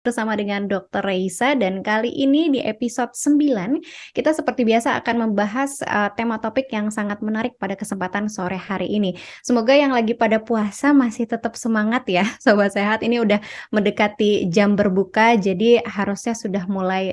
bersama dengan Dr. Reisa dan kali ini di episode 9 kita seperti biasa akan membahas tema topik yang sangat menarik pada kesempatan sore hari ini. Semoga yang lagi pada puasa masih tetap semangat ya Sobat Sehat. Ini udah mendekati jam berbuka jadi harusnya sudah mulai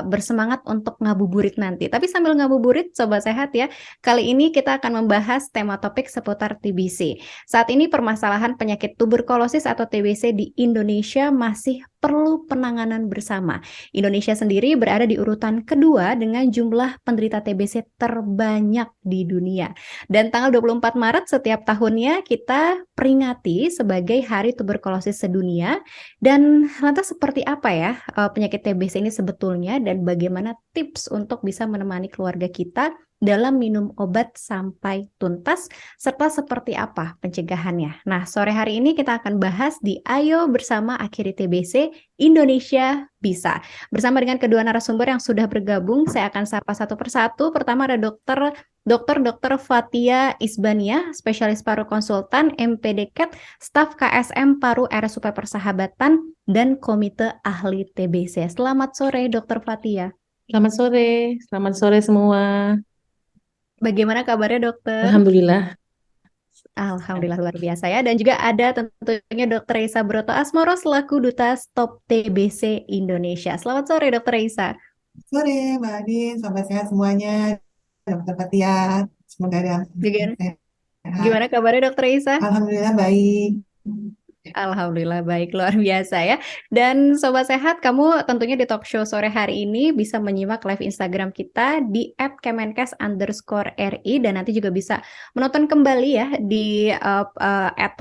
bersemangat untuk ngabuburit nanti. Tapi sambil ngabuburit Sobat Sehat ya, kali ini kita akan membahas tema topik seputar TBC. Saat ini permasalahan penyakit tuberkulosis atau TBC di Indonesia masih perlu penanganan bersama. Indonesia sendiri berada di urutan kedua dengan jumlah penderita TBC terbanyak di dunia. Dan tanggal 24 Maret setiap tahunnya kita peringati sebagai Hari Tuberkulosis Sedunia. Dan lantas seperti apa ya penyakit TBC ini sebetulnya dan bagaimana tips untuk bisa menemani keluarga kita dalam minum obat sampai tuntas, serta seperti apa pencegahannya. Nah, sore hari ini kita akan bahas di Ayo Bersama Akhiri TBC, Indonesia Bisa. Bersama dengan kedua narasumber yang sudah bergabung, saya akan sapa satu persatu. Pertama ada Dr. Fatia Isbania, spesialis paru konsultan, MPD CAT, staf KSM Paru RSUP Persahabatan, dan Komite Ahli TBC. Selamat sore, Dr. Fatia. Selamat sore semua. Bagaimana kabarnya, dokter? Alhamdulillah. Alhamdulillah luar biasa ya. Dan juga ada tentunya Dr. Reisa Broto Asmoro selaku Duta Stop TBC Indonesia. Selamat sore Dr. Reisa. Sore, Mbak Adin. Selamat sehat semuanya. Dokter Fatia, semoga dalam Gimana, sehat. gimana kabarnya Dr. Reisa? Alhamdulillah baik. Alhamdulillah baik, luar biasa ya. Dan Sobat Sehat, kamu tentunya di talk show sore hari ini bisa menyimak live Instagram kita di @kemenkes_ri dan nanti juga bisa menonton kembali ya di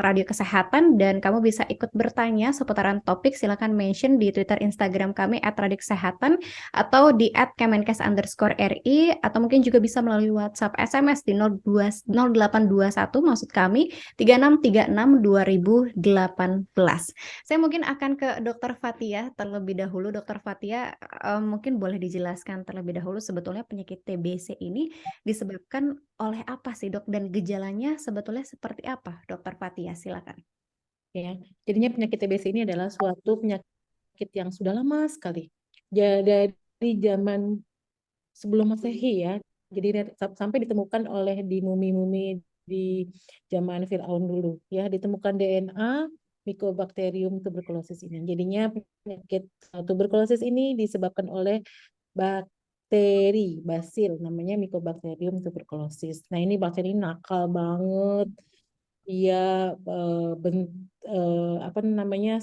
@radio kesehatan dan kamu bisa ikut bertanya seputaran topik. Silakan mention di Twitter Instagram kami @radio kesehatan atau di @kemenkes_ri atau mungkin juga bisa melalui WhatsApp SMS di 0821 maksud kami 3636 2018. Saya mungkin akan ke Dr. Fatia terlebih dahulu. Dr. Fatia, mungkin boleh dijelaskan terlebih dahulu sebetulnya penyakit TBC ini disebabkan oleh apa sih, Dok? Dan gejalanya sebetulnya seperti apa, Dr. Fatia? Silakan. Ya, jadinya penyakit TBC ini adalah suatu penyakit yang sudah lama sekali. Dari zaman sebelum Masehi ya. Jadi sampai ditemukan oleh di mumi-mumi di zaman Firaun dulu ya, ditemukan DNA Mycobacterium tuberculosis ini. Jadinya penyakit tuberkulosis ini disebabkan oleh bakteri basil namanya Mycobacterium tuberculosis. Nah, ini bakteri nakal banget. Dia apa namanya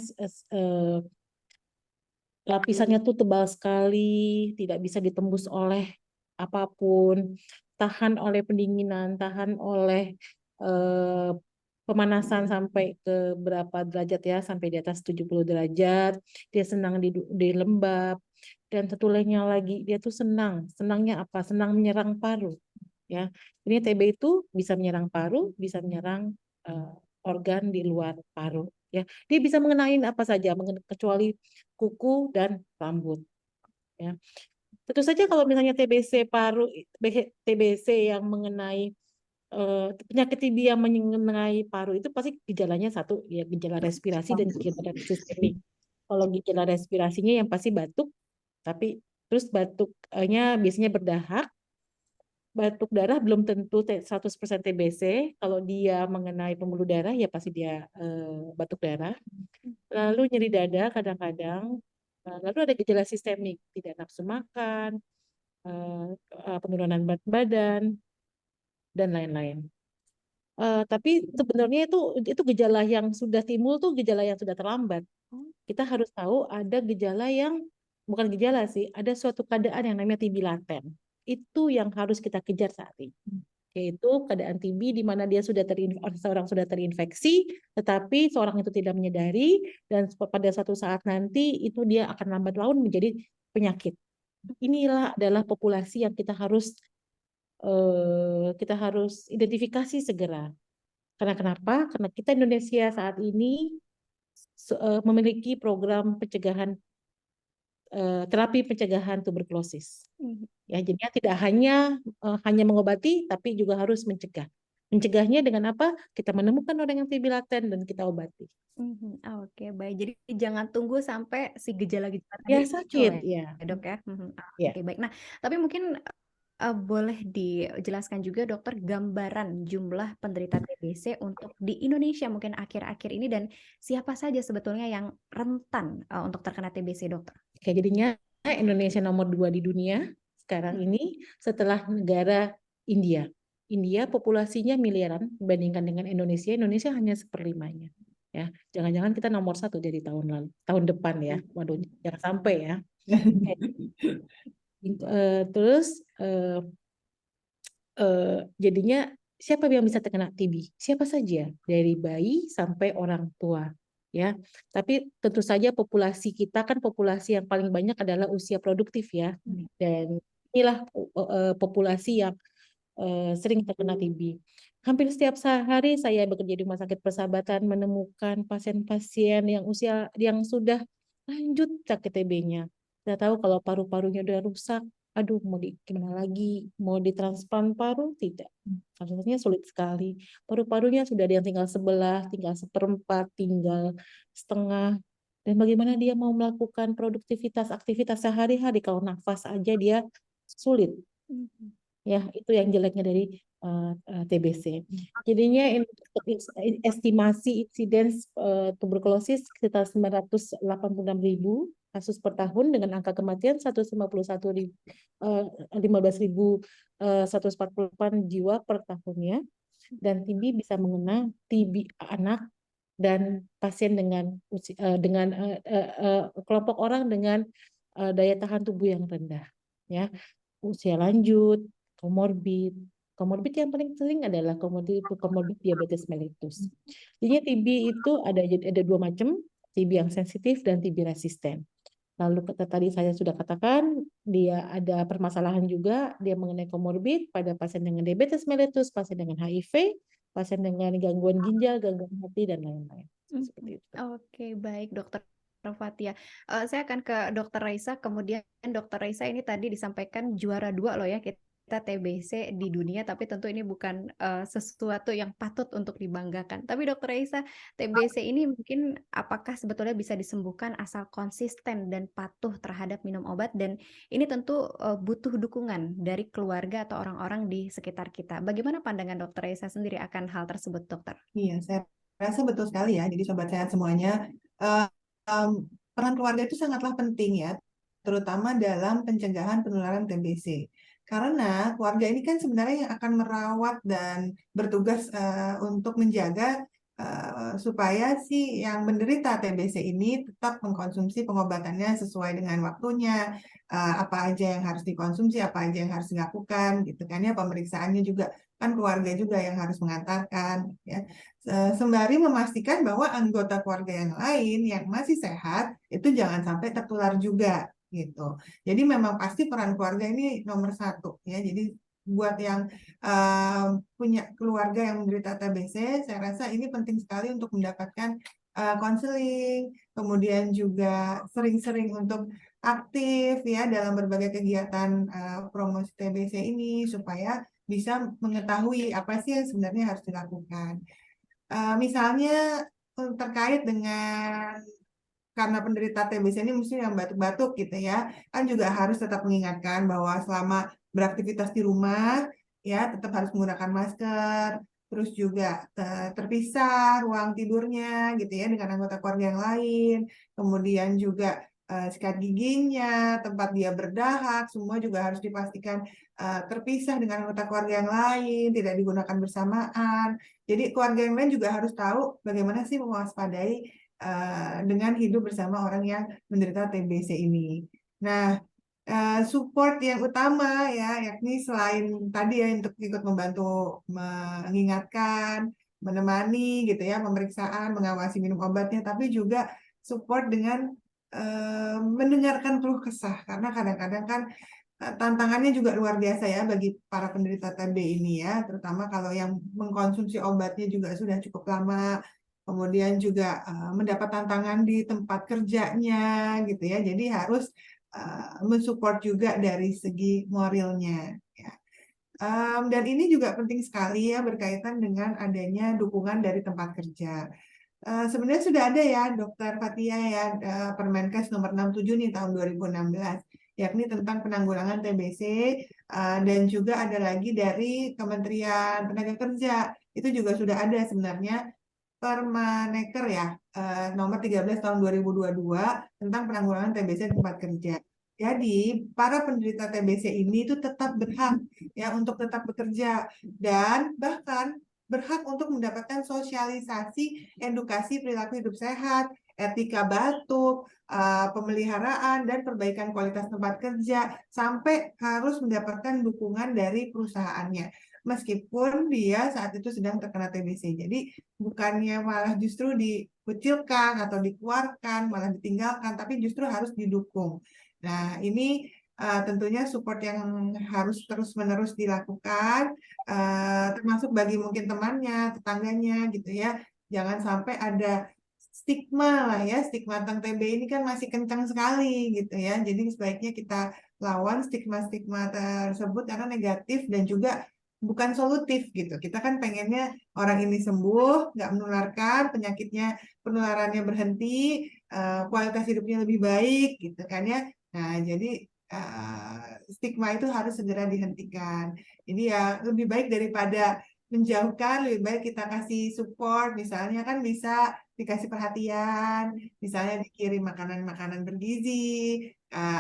lapisannya tuh tebal sekali, tidak bisa ditembus oleh apapun, tahan oleh pendinginan, tahan oleh eh, pemanasan sampai ke berapa derajat ya, sampai di atas 70 derajat. Dia senang di lembab. Dan satu lainnya lagi, dia tuh senangnya apa? Senang menyerang paru. Ya, ini TB itu bisa menyerang paru, bisa menyerang eh, organ di luar paru. Ya, dia bisa mengenai apa saja, kecuali kuku dan rambut. Ya, tentu saja kalau misalnya TBC paru, TBC yang mengenai penyakit TB yang mengenai paru itu pasti gejalanya satu, ya gejala respirasi dan gejala sistemik. Kalau gejala respirasinya yang pasti batuk, tapi terus batuknya biasanya berdahak. Batuk darah belum tentu 100% TBC. Kalau dia mengenai pembuluh darah, ya pasti dia batuk darah. Lalu nyeri dada kadang-kadang. Lalu ada gejala sistemik, tidak nafsu makan, penurunan berat badan, dan lain-lain. Tapi sebenarnya itu gejala yang sudah timbul tuh gejala yang sudah terlambat. Kita harus tahu ada gejala yang bukan gejala sih, ada suatu keadaan yang namanya TB laten. Itu yang harus kita kejar saat ini, yaitu keadaan TB di mana dia seorang sudah terinfeksi, tetapi seorang itu tidak menyadari dan pada suatu saat nanti itu dia akan lambat laun menjadi penyakit. Inilah adalah populasi yang kita harus identifikasi segera. Karena kenapa? Karena kita Indonesia saat ini memiliki program terapi pencegahan tuberkulosis. Ya, jadinya tidak hanya mengobati, tapi juga harus mencegah. Mencegahnya dengan apa? Kita menemukan orang yang TB laten dan kita obati. Oke, baik. Jadi jangan tunggu sampai si gejala-gejala Ya tadi muncul sakit, ya, ya. Dok ya? Ya. Oke, baik. Nah, tapi mungkin boleh dijelaskan juga dokter gambaran jumlah penderita TBC untuk di Indonesia mungkin akhir-akhir ini dan siapa saja sebetulnya yang rentan untuk terkena TBC, dokter? Oke, jadinya Indonesia nomor 2 di dunia sekarang ini setelah negara India. India populasinya miliaran dibandingkan dengan Indonesia. Indonesia hanya seperlimanya. Ya, jangan-jangan kita nomor 1 dari tahun lalu, tahun depan ya. Waduh, jangan sampai ya. Terus jadinya siapa yang bisa terkena TB? Siapa saja, dari bayi sampai orang tua, ya. Tapi tentu saja populasi kita kan populasi yang paling banyak adalah usia produktif ya, dan inilah populasi yang sering terkena TB. Hampir setiap hari saya bekerja di Rumah Sakit Persahabatan menemukan pasien-pasien yang sudah lanjut sakit TB-nya. Kita tahu kalau paru-parunya udah rusak, aduh mau gimana lagi, mau ditransplant paru tidak, rasanya sulit sekali. Paru-parunya sudah ada yang tinggal sebelah, tinggal seperempat, tinggal setengah. Dan bagaimana dia mau melakukan produktivitas aktivitas sehari-hari kalau nafas aja dia sulit. Ya, itu yang jeleknya dari TBC. Jadinya estimasi insiden tuberkulosis sekitar 986.000 kasus per tahun dengan angka kematian 15.148 jiwa per tahunnya. Dan TB bisa mengena TB anak dan pasien dengan kelompok orang dengan daya tahan tubuh yang rendah, ya, usia lanjut, komorbid. Komorbid yang paling sering adalah komorbid diabetes mellitus. Jadi TB itu ada 2 macam, TB yang sensitif dan TB resisten. Lalu tadi saya sudah katakan dia ada permasalahan juga, dia mengenai komorbid pada pasien dengan diabetes mellitus, pasien dengan HIV, pasien dengan gangguan ginjal, gangguan hati dan lain-lain. Seperti itu. Oke, baik dokter Fathia. Saya akan ke dokter Raisa, kemudian dokter Raisa ini tadi disampaikan juara 2 loh ya kita TBC di dunia, tapi tentu ini bukan sesuatu yang patut untuk dibanggakan. Tapi dokter Raisa, TBC ini mungkin apakah sebetulnya bisa disembuhkan asal konsisten dan patuh terhadap minum obat, dan ini tentu butuh dukungan dari keluarga atau orang-orang di sekitar kita. Bagaimana pandangan dokter Raisa sendiri akan hal tersebut, dokter? Iya, saya rasa betul sekali ya. Jadi sobat sehat semuanya, eh, em, peran keluarga itu sangatlah penting ya, terutama dalam pencegahan penularan TBC. Karena keluarga ini kan sebenarnya yang akan merawat dan bertugas untuk menjaga supaya si yang menderita TBC ini tetap mengkonsumsi pengobatannya sesuai dengan waktunya, apa aja yang harus dikonsumsi, apa aja yang harus dilakukan, gitu kan ya. Pemeriksaannya juga kan keluarga juga yang harus mengantarkan, ya. Sembari memastikan bahwa anggota keluarga yang lain yang masih sehat itu jangan sampai tertular juga, gitu. Jadi memang pasti peran keluarga ini nomor 1 ya. Jadi buat yang punya keluarga yang menderita TBC, saya rasa ini penting sekali untuk mendapatkan konseling, kemudian juga sering-sering untuk aktif ya dalam berbagai kegiatan promosi TBC ini supaya bisa mengetahui apa sih yang sebenarnya harus dilakukan. Misalnya terkait dengan karena penderita TBC ini mesti yang batuk-batuk gitu ya, kan juga harus tetap mengingatkan bahwa selama beraktivitas di rumah ya tetap harus menggunakan masker, terus juga terpisah ruang tidurnya gitu ya dengan anggota keluarga yang lain, kemudian juga sikat giginya, tempat dia berdahak, semua juga harus dipastikan terpisah dengan anggota keluarga yang lain, tidak digunakan bersamaan. Jadi keluarga yang lain juga harus tahu bagaimana sih mewaspadai dengan hidup bersama orang yang menderita TBC ini. Nah, support yang utama ya, yakni selain tadi ya untuk ikut membantu mengingatkan, menemani gitu ya, pemeriksaan, mengawasi minum obatnya, tapi juga support dengan mendengarkan keluh kesah, karena kadang-kadang kan tantangannya juga luar biasa ya bagi para penderita TB ini ya, terutama kalau yang mengkonsumsi obatnya juga sudah cukup lama, kemudian juga mendapat tantangan di tempat kerjanya gitu ya, jadi harus mensupport juga dari segi moralnya. Ya. Dan ini juga penting sekali ya berkaitan dengan adanya dukungan dari tempat kerja. Sebenarnya sudah ada ya Dokter Fatia ya Permenkes nomor 67 nih tahun 2016 yakni tentang penanggulangan TBC dan juga ada lagi dari Kementerian Tenaga Kerja itu juga sudah ada sebenarnya Permaneker ya nomor 13 tahun 2022 tentang penanggulangan TBC di tempat kerja. Jadi para penderita TBC ini itu tetap berhak ya untuk tetap bekerja dan bahkan berhak untuk mendapatkan sosialisasi edukasi perilaku hidup sehat, etika batuk, pemeliharaan dan perbaikan kualitas tempat kerja sampai harus mendapatkan dukungan dari perusahaannya meskipun dia saat itu sedang terkena TBC. Jadi bukannya malah justru dikucilkan atau dikeluarkan, malah ditinggalkan, tapi justru harus didukung. Nah, ini tentunya support yang harus terus-menerus dilakukan, termasuk bagi mungkin temannya, tetangganya gitu ya. Jangan sampai ada stigma lah ya, stigma tentang TB ini kan masih kencang sekali gitu ya. Jadi sebaiknya kita lawan stigma-stigma tersebut karena negatif dan juga bukan solutif gitu. Kita kan pengennya orang ini sembuh, nggak menularkan, penyakitnya penularannya berhenti, kualitas hidupnya lebih baik gitu kan ya. Nah, jadi stigma itu harus segera dihentikan. Jadi ya lebih baik daripada menjauhkan, lebih baik kita kasih support, misalnya kan bisa dikasih perhatian, misalnya dikirim makanan-makanan bergizi,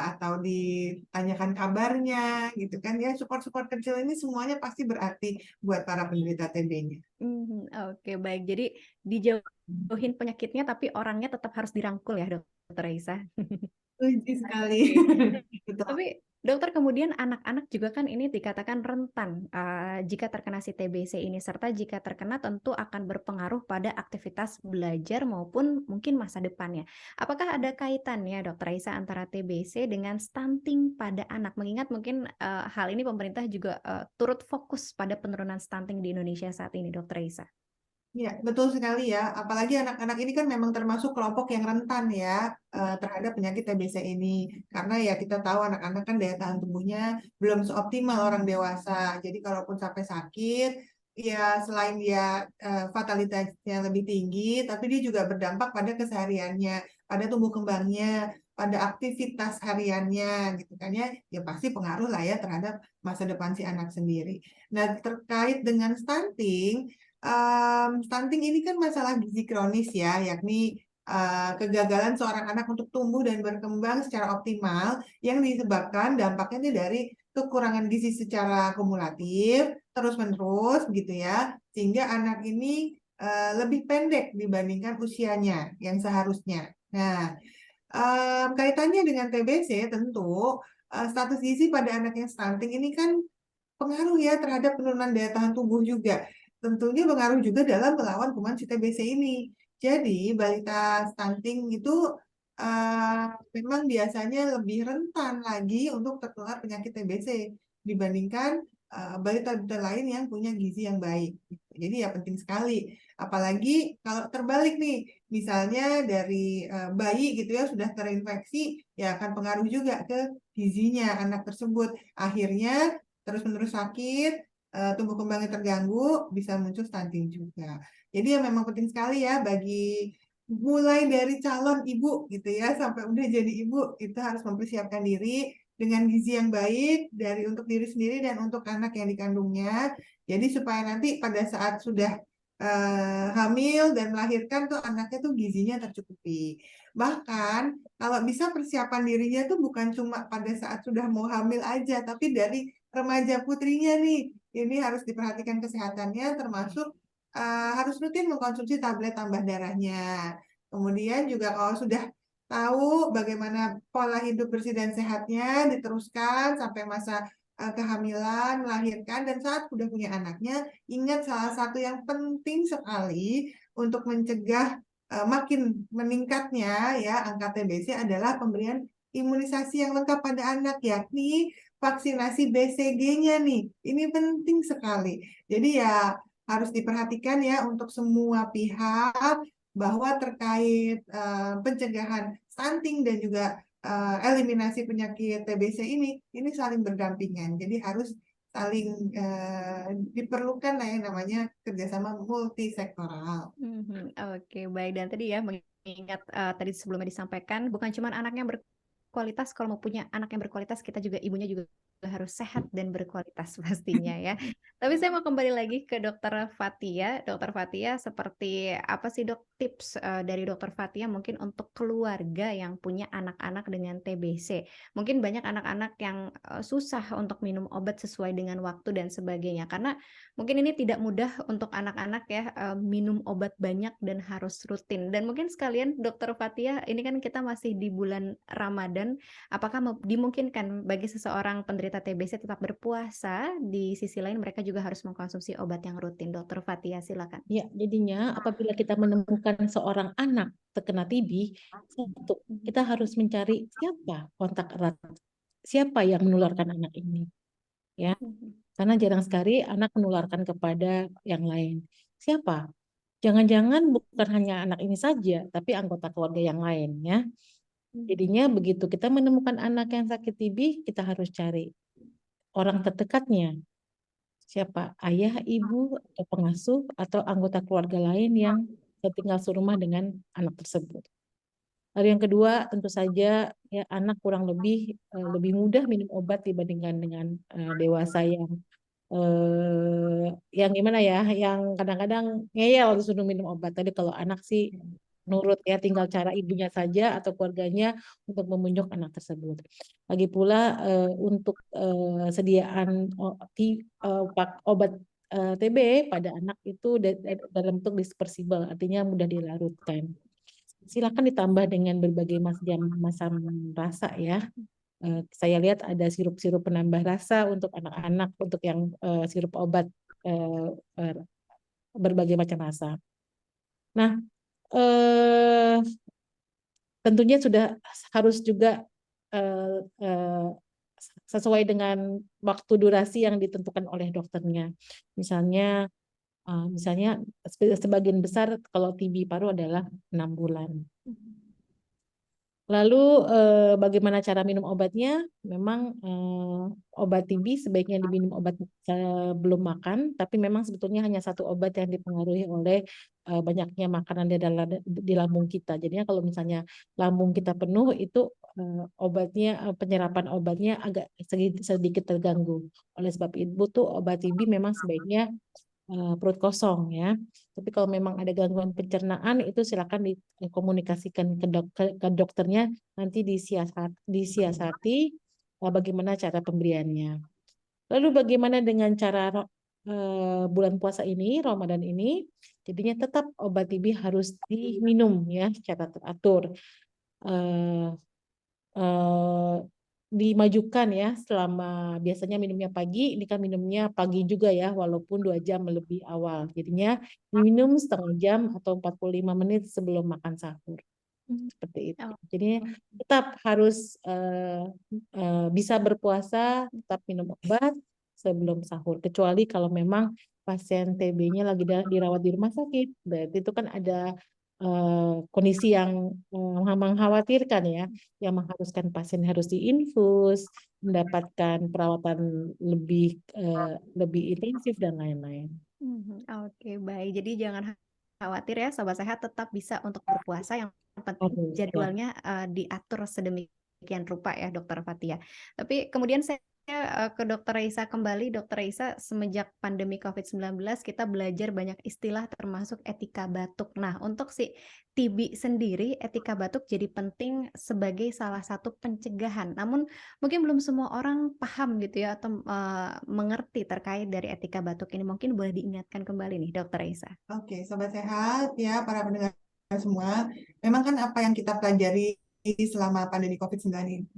atau ditanyakan kabarnya, gitu kan ya. Support-support kecil ini semuanya pasti berarti buat para penderita TB-nya. Oke, baik. Jadi dijauhin penyakitnya, tapi orangnya tetap harus dirangkul ya, Dokter Raisa. Setuju sekali. Betul. Tapi dokter kemudian anak-anak juga kan ini dikatakan rentan jika terkena si TBC ini serta jika terkena tentu akan berpengaruh pada aktivitas belajar maupun mungkin masa depannya. Apakah ada kaitannya Dokter Raisa antara TBC dengan stunting pada anak? Mengingat mungkin hal ini pemerintah juga turut fokus pada penurunan stunting di Indonesia saat ini, Dokter Raisa. Ya, betul sekali ya. Apalagi anak-anak ini kan memang termasuk kelompok yang rentan ya terhadap penyakit TBC ini. Karena ya kita tahu anak-anak kan daya tahan tubuhnya belum seoptimal orang dewasa. Jadi kalaupun sampai sakit, ya selain dia fatalitasnya lebih tinggi, tapi dia juga berdampak pada kesehariannya, pada tumbuh kembangnya, pada aktivitas hariannya gitu kan ya. Ya pasti pengaruh lah ya terhadap masa depan si anak sendiri. Nah, terkait dengan stunting, stunting ini kan masalah gizi kronis ya, yakni kegagalan seorang anak untuk tumbuh dan berkembang secara optimal yang disebabkan dampaknya ini dari kekurangan gizi secara kumulatif, terus-menerus gitu ya, sehingga anak ini lebih pendek dibandingkan usianya yang seharusnya. Nah, kaitannya dengan TBC tentu status gizi pada anak yang stunting ini kan pengaruh ya terhadap penurunan daya tahan tubuh juga. Tentunya pengaruh juga dalam melawan kuman si TBC ini. Jadi balita stunting itu memang biasanya lebih rentan lagi untuk tertular penyakit TBC dibandingkan balita-balita lain yang punya gizi yang baik. Jadi ya penting sekali. Apalagi kalau terbalik nih, misalnya dari bayi gitu ya sudah terinfeksi, ya akan pengaruh juga ke gizinya anak tersebut. Akhirnya terus-menerus sakit, tumbuh kembangnya terganggu, bisa muncul stunting juga. Jadi ya memang penting sekali ya bagi mulai dari calon ibu gitu ya sampai udah jadi ibu itu harus mempersiapkan diri dengan gizi yang baik dari untuk diri sendiri dan untuk anak yang dikandungnya. Jadi supaya nanti pada saat sudah hamil dan melahirkan tuh anaknya tuh gizinya tercukupi. Bahkan kalau bisa persiapan dirinya tuh bukan cuma pada saat sudah mau hamil aja, tapi dari remaja putrinya nih. Ini harus diperhatikan kesehatannya termasuk harus rutin mengkonsumsi tablet tambah darahnya. Kemudian juga kalau sudah tahu bagaimana pola hidup bersih dan sehatnya diteruskan sampai masa kehamilan, melahirkan, dan saat sudah punya anaknya, ingat salah satu yang penting sekali untuk mencegah makin meningkatnya ya angka TBC adalah pemberian imunisasi yang lengkap pada anak, yakni vaksinasi BCG-nya nih. Ini penting sekali. Jadi ya harus diperhatikan ya untuk semua pihak bahwa terkait pencegahan stunting dan juga eliminasi penyakit TBC ini saling berdampingan. Jadi harus saling diperlukan lah yang namanya kerjasama multisektoral. Oke, baik. Dan tadi ya mengingat tadi sebelumnya disampaikan bukan cuma anak yang berkualitas, kalau mau punya anak yang berkualitas kita juga ibunya juga harus sehat dan berkualitas pastinya ya. Tapi saya mau kembali lagi ke Dokter Fathia. Dokter Fathia, seperti apa sih Dok tips dari Dokter Fathia mungkin untuk keluarga yang punya anak-anak dengan TBC? Mungkin banyak anak-anak yang susah untuk minum obat sesuai dengan waktu dan sebagainya. Karena mungkin ini tidak mudah untuk anak-anak ya, minum obat banyak dan harus rutin. Dan mungkin sekalian Dokter Fathia, ini kan kita masih di bulan Ramadan, apakah dimungkinkan bagi seseorang penderita TBC tetap berpuasa, di sisi lain mereka juga harus mengkonsumsi obat yang rutin? Dokter Fathia, silakan. Ya, jadinya apabila kita menemukan seorang anak terkena TB, satu, kita harus mencari siapa kontak erat, siapa yang menularkan anak ini, ya. Karena jarang sekali anak menularkan kepada yang lain. Siapa? Jangan-jangan bukan hanya anak ini saja, tapi anggota keluarga yang lain, ya. Jadinya begitu kita menemukan anak yang sakit TB, kita harus cari orang terdekatnya. Siapa? Ayah, ibu, atau pengasuh, atau anggota keluarga lain yang tinggal serumah dengan anak tersebut. Lalu yang kedua, tentu saja ya anak kurang lebih lebih mudah minum obat dibandingkan dengan dewasa yang gimana ya, yang kadang-kadang ngeyel disuruh minum obat. Tadi kalau anak sih nurut ya, tinggal cara ibunya saja atau keluarganya untuk memunjuk anak tersebut. Lagi pula untuk sediaan obat TB pada anak itu dalam bentuk dispersible, artinya mudah dilarutkan. Silakan ditambah dengan berbagai macam rasa ya. Saya lihat ada sirup-sirup penambah rasa untuk anak-anak, untuk yang sirup obat berbagai macam rasa. Nah, tentunya sudah harus juga sesuai dengan waktu durasi yang ditentukan oleh dokternya. Misalnya sebagian besar kalau TB paru adalah 6 bulan. Lalu bagaimana cara minum obatnya? Memang obat TB sebaiknya diminum obat sebelum makan, tapi memang sebetulnya hanya satu obat yang dipengaruhi oleh banyaknya makanan di lambung kita. Jadinya kalau misalnya lambung kita penuh, itu obatnya penyerapan obatnya agak sedikit terganggu. Oleh sebab itu tuh obat TB memang sebaiknya perut kosong ya. Tapi kalau memang ada gangguan pencernaan itu silakan dikomunikasikan ke dokternya, nanti disiasati bagaimana cara pemberiannya. Lalu bagaimana dengan cara bulan puasa ini, Ramadan ini? Jadinya tetap obat TB harus diminum ya secara teratur. Dimajukan ya, selama biasanya minumnya pagi, ini kan minumnya pagi juga ya, walaupun 2 jam lebih awal. Jadinya diminum setengah jam atau 45 menit sebelum makan sahur. Seperti itu. Jadi tetap harus bisa berpuasa, tetap minum obat sebelum sahur. Kecuali kalau memang pasien TB-nya lagi dirawat di rumah sakit, berarti itu kan ada kondisi yang mengkhawatirkan ya, yang mengharuskan pasien harus diinfus, mendapatkan perawatan lebih intensif dan lain-lain. Oke, baik. Jadi jangan khawatir ya, sobat sehat, tetap bisa untuk berpuasa. Yang penting jadwalnya diatur sedemikian rupa ya, Dokter Fathia. Tapi kemudian saya ke Dokter Raisa kembali. Dokter Raisa, semenjak pandemi COVID-19 kita belajar banyak istilah termasuk etika batuk. Nah, untuk si TB sendiri, etika batuk jadi penting sebagai salah satu pencegahan. Namun mungkin belum semua orang paham gitu ya, atau mengerti terkait dari etika batuk ini. Mungkin boleh diingatkan kembali nih, Dokter Raisa. Oke, sobat sehat ya, para pendengar semua. Memang kan apa yang kita pelajari selama pandemi COVID-19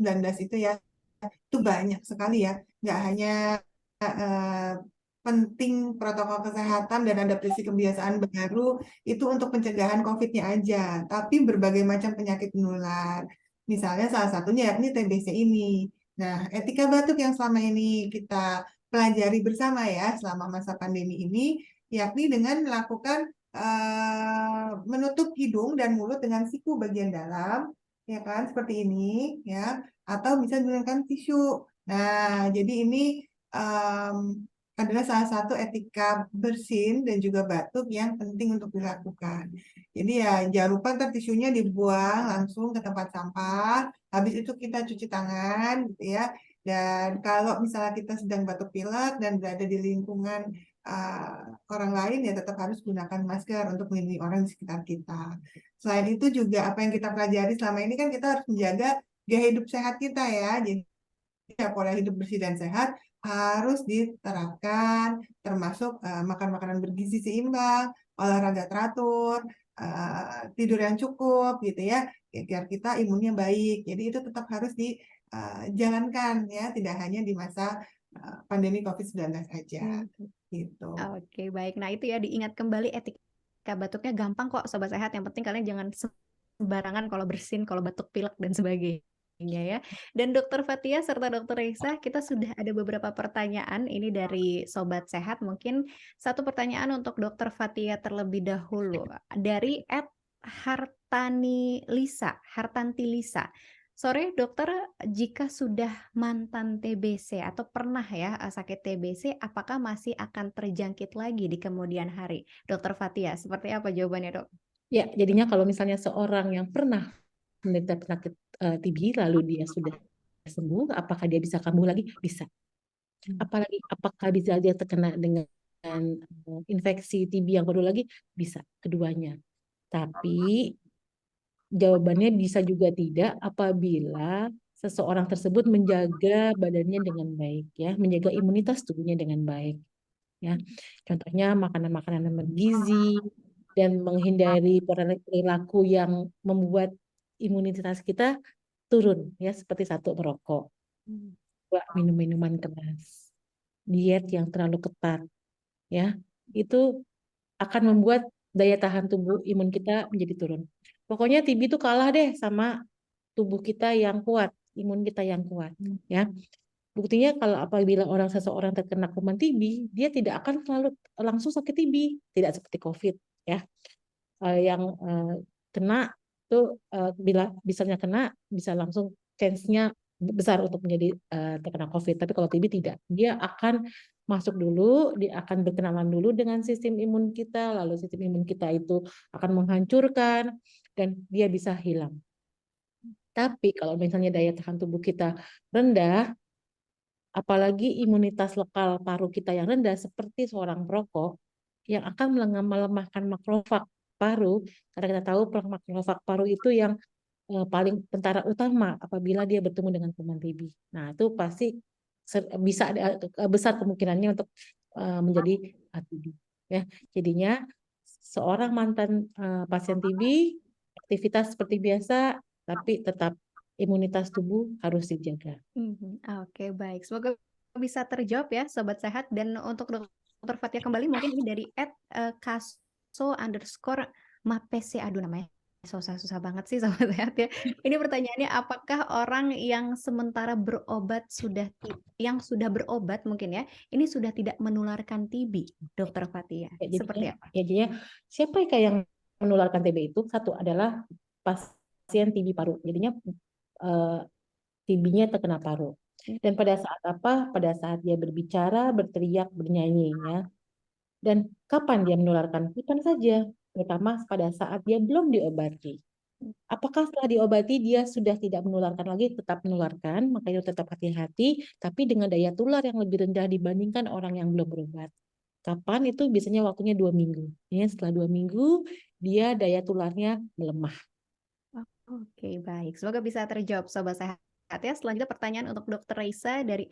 itu ya, itu banyak sekali ya. Nggak hanya eh, penting protokol kesehatan dan adaptasi kebiasaan baru itu untuk pencegahan COVID-nya aja, tapi berbagai macam penyakit menular. Misalnya salah satunya yakni TBC ini. Nah, etika batuk yang selama ini kita pelajari bersama ya selama masa pandemi ini, yakni dengan melakukan menutup hidung dan mulut dengan siku bagian dalam, ya kan, seperti ini, ya, atau bisa menggunakan tisu. Nah, jadi ini adalah salah satu etika bersin dan juga batuk yang penting untuk dilakukan. Jadi ya jangan lupa ntar tisunya dibuang langsung ke tempat sampah. Habis itu kita cuci tangan, gitu ya. Dan kalau misalnya kita sedang batuk pilek dan berada di lingkungan orang lain, ya tetap harus gunakan masker untuk melindungi orang di sekitar kita. Selain itu juga apa yang kita pelajari selama ini kan kita harus menjaga gaya hidup sehat kita ya. Jadi ya, pola hidup bersih dan sehat harus diterapkan, termasuk makan makanan bergizi seimbang, olahraga teratur, tidur yang cukup, gitu ya, biar kita imunnya baik. Jadi itu tetap harus dijalankan ya, tidak hanya di masa pandemi COVID-19 saja, gitu. Oke, baik. Nah, itu ya diingat kembali etika batuknya gampang kok Sobat Sehat. Yang penting kalian jangan sembarangan kalau bersin, kalau batuk pilek dan sebagainya ya. Dan Dokter Fatia serta Dokter Reisa, kita sudah ada beberapa pertanyaan ini dari Sobat Sehat. Mungkin satu pertanyaan untuk Dokter Fatia terlebih dahulu. Dari Hartanti Lisa. Sore dokter, jika sudah mantan TBC atau pernah ya sakit TBC, apakah masih akan terjangkit lagi di kemudian hari? Dokter Fatia, seperti apa jawabannya dok? Ya, jadinya kalau misalnya seorang yang pernah menderita penyakit TB lalu dia sudah sembuh, apakah dia bisa kambuh lagi? Bisa. Apalagi apakah bisa dia terkena dengan infeksi TB yang baru lagi? Bisa, keduanya. Tapi jawabannya bisa juga tidak apabila seseorang tersebut menjaga badannya dengan baik ya, menjaga imunitas tubuhnya dengan baik ya. Contohnya makanan-makanan yang bergizi dan menghindari perilaku yang membuat imunitas kita turun ya, seperti satu merokok, dua minum minuman keras, diet yang terlalu ketat ya. Itu akan membuat daya tahan tubuh imun kita menjadi turun. Pokoknya TB itu kalah deh sama tubuh kita yang kuat, imun kita yang kuat ya. Buktinya kalau apabila seseorang terkena kuman TB, dia tidak akan selalu langsung sakit TB, tidak seperti COVID ya. Yang kena itu bila misalnya kena bisa langsung chance-nya besar untuk menjadi terkena COVID. Tapi kalau TB tidak, dia akan masuk dulu, dia akan berkenalan dulu dengan sistem imun kita, lalu sistem imun kita itu akan menghancurkan dan dia bisa hilang. Tapi kalau misalnya daya tahan tubuh kita rendah, apalagi imunitas lokal paru kita yang rendah seperti seorang perokok, yang akan melemahkan makrofag paru, karena kita tahu makrofag paru itu yang paling tentara utama apabila dia bertemu dengan kuman TB. Nah, itu pasti bisa besar kemungkinannya untuk menjadi TB. Ya, jadinya seorang mantan pasien TB aktivitas seperti biasa, tapi tetap imunitas tubuh harus dijaga. Oke, baik. Semoga bisa terjawab ya Sobat Sehat. Dan untuk Dokter Fatia kembali mungkin ini dari @kaso_mapc. Aduh namanya susah-susah banget sih Sobat Sehat ya. Ini pertanyaannya, apakah orang yang sementara yang sudah berobat mungkin ya, ini sudah tidak menularkan TB, Dokter Fatia? Ya, Seperti apa? jadinya siapa yang menularkan TB itu? Satu adalah pasien TB paru. Jadinya TB-nya terkena paru. Dan pada saat apa? Pada saat dia berbicara, berteriak, bernyanyi ya. Dan kapan dia menularkan? Kapan saja, terutama pada saat dia belum diobati. Apakah setelah diobati dia sudah tidak menularkan lagi? Tetap menularkan, makanya tetap hati-hati, tapi dengan daya tular yang lebih rendah dibandingkan orang yang belum berobat. Kapan itu? Biasanya waktunya 2 minggu. Ya, setelah 2 minggu dia daya tularnya melemah. Oke, baik. Semoga bisa terjawab Sobat Sehat ya. Selanjutnya pertanyaan untuk Dokter Reisa dari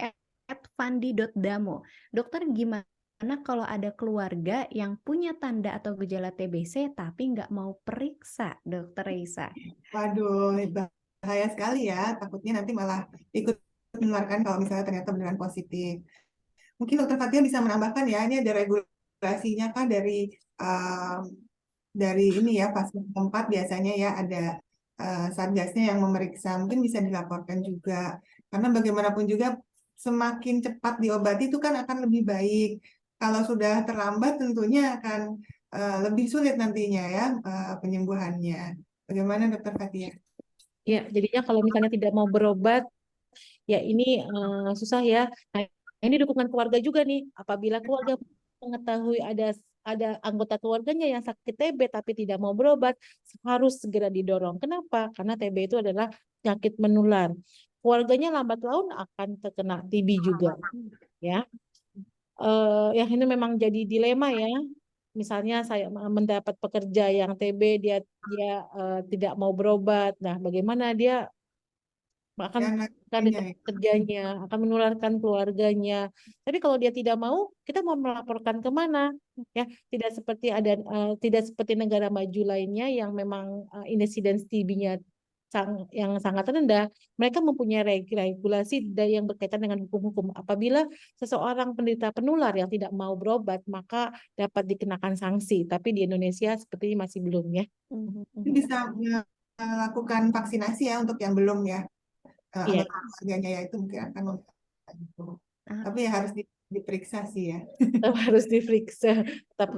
@fandi.damo. Dokter, gimana kalau ada keluarga yang punya tanda atau gejala TBC tapi nggak mau periksa, Dokter Reisa? Waduh, bahaya sekali ya. Takutnya nanti malah ikut menularkan kalau misalnya ternyata beneran positif. Mungkin Dokter Fatia bisa menambahkan ya, ini ada regulasinya kan dari ini ya, fasilitas tempat biasanya ya ada satgasnya yang memeriksa. Mungkin bisa dilaporkan juga. Karena bagaimanapun juga semakin cepat diobati itu kan akan lebih baik. Kalau sudah terlambat tentunya akan lebih sulit nantinya ya penyembuhannya. Bagaimana Dokter Fatia? Ya, jadinya kalau misalnya tidak mau berobat, ya ini susah ya. Nah, Ini dukungan keluarga juga nih. Apabila keluarga mengetahui ada anggota keluarganya yang sakit TB tapi tidak mau berobat, harus segera didorong. Kenapa? Karena TB itu adalah penyakit menular. Keluarganya lambat laun akan terkena TB juga, ya. Yang ini memang jadi dilema ya. Misalnya saya mendapat pekerja yang TB, dia dia tidak mau berobat. Nah, bagaimana dia akan Dan akan lainnya ya. kerjanya, akan menularkan keluarganya. Tapi kalau dia tidak mau, kita mau melaporkan kemana? Ya, tidak seperti negara maju lainnya yang memang insiden TB-nya yang sangat rendah. Mereka mempunyai regulasi yang berkaitan dengan hukum-hukum. Apabila seseorang penderita penular yang tidak mau berobat, maka dapat dikenakan sanksi. Tapi di Indonesia sepertinya masih belum ya. Ini bisa melakukan vaksinasi ya untuk yang belum ya. Iya, Anggota keluarganya ya itu mungkin akan membantu gitu. Ah, Tapi ya harus diperiksa sih ya. tetap harus diperiksa, tetap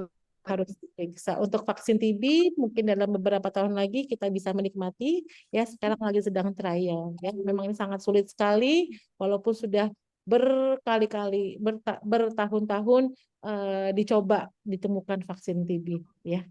harus diperiksa. Untuk vaksin TB mungkin dalam beberapa tahun lagi kita bisa menikmati, ya sekarang lagi sedang trial. Ya, memang ini sangat sulit sekali, walaupun sudah berkali-kali, bertahun-tahun dicoba ditemukan vaksin TB. Ya,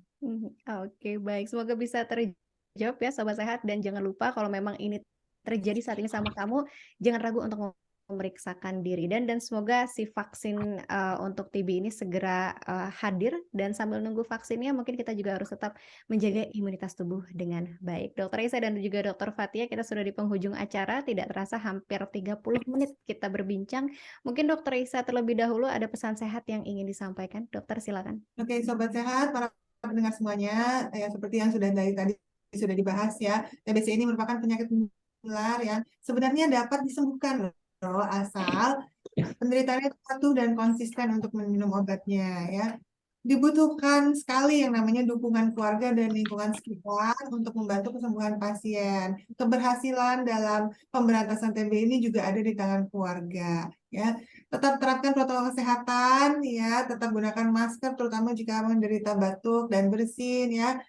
Oke, baik. Semoga bisa terjawab ya, Sobat Sehat. Dan jangan lupa kalau memang ini terjadi saat ini sama kamu, jangan ragu untuk memeriksakan diri. Dan semoga si vaksin untuk TB ini segera hadir. Dan sambil nunggu vaksinnya, mungkin kita juga harus tetap menjaga imunitas tubuh dengan baik. Dokter Isa dan juga Dokter Fatia, kita sudah di penghujung acara. Tidak terasa hampir 30 menit kita berbincang. Mungkin Dokter Isa terlebih dahulu ada pesan sehat yang ingin disampaikan. Dokter, silakan. Oke, Sobat Sehat, para pendengar semuanya, ya seperti yang sudah dari tadi sudah dibahas ya, TBC ini merupakan penyakit menular yang sebenarnya dapat disembuhkan loh, asal penderitaannya patuh dan konsisten untuk meminum obatnya ya. Dibutuhkan sekali yang namanya dukungan keluarga dan lingkungan sekitar untuk membantu kesembuhan pasien. Keberhasilan dalam pemberantasan TB ini juga ada di tangan keluarga ya. Tetap terapkan protokol kesehatan ya, tetap gunakan masker terutama jika menderita batuk dan bersin ya.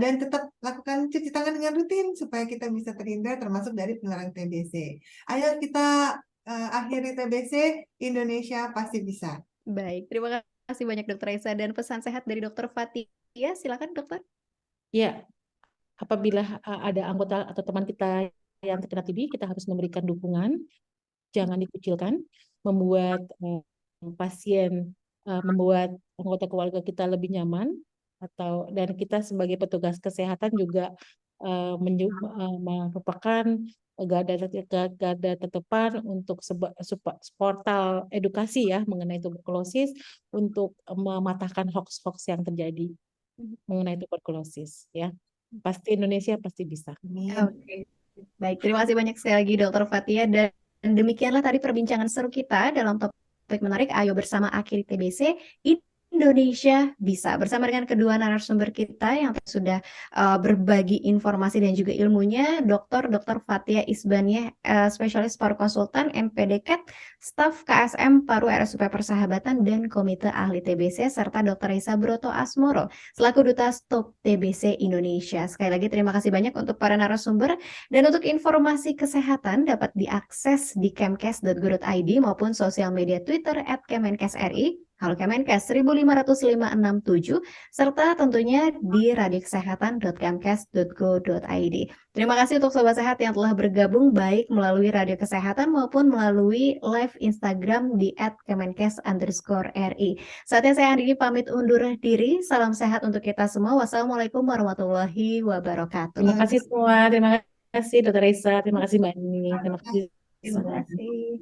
Dan tetap lakukan cuci tangan dengan rutin supaya kita bisa terhindar termasuk dari penularan TBC. Ayo kita akhiri TBC, Indonesia pasti bisa. Baik, terima kasih banyak Dokter Esa dan pesan sehat dari Dokter Fatia. Silakan Dokter. ya. Apabila ada anggota atau teman kita yang terkena TB, kita harus memberikan dukungan, jangan dikucilkan, membuat membuat anggota keluarga kita lebih nyaman, dan kita sebagai petugas kesehatan juga merupakan garda terdepan untuk portal edukasi ya mengenai tuberkulosis untuk mematahkan hoax-hoax yang terjadi mengenai tuberkulosis ya. Pasti Indonesia pasti bisa. Oke. Baik, terima kasih banyak sekali lagi Dokter Fatia dan demikianlah tadi perbincangan seru kita dalam topik menarik. Ayo bersama akhiri TBC. Indonesia bisa bersama dengan kedua narasumber kita yang sudah berbagi informasi dan juga ilmunya, Dr. Fatia Isbaniah, spesialis paru konsultan MPDK, staf KSM Paru RSUP Persahabatan dan Komite Ahli TBC, serta Dr. Risa Broto Asmoro selaku Duta Stop TBC Indonesia. Sekali lagi terima kasih banyak untuk para narasumber dan untuk informasi kesehatan dapat diakses di kemkes.go.id maupun sosial media Twitter @kemenkesri. Halo Kemenkes 15567 serta tentunya di radiokesehatan.kemkes.go.id. Terima kasih untuk Sobat Sehat yang telah bergabung baik melalui Radio Kesehatan maupun melalui live Instagram di @kemenkes_ri. Saatnya saya Andini pamit undur diri. Salam sehat untuk kita semua. Wassalamualaikum warahmatullahi wabarakatuh. Terima kasih semua. Terima kasih Dr. Risa. Terima kasih Mbak Nini. Terima kasih Terima semua. kasih.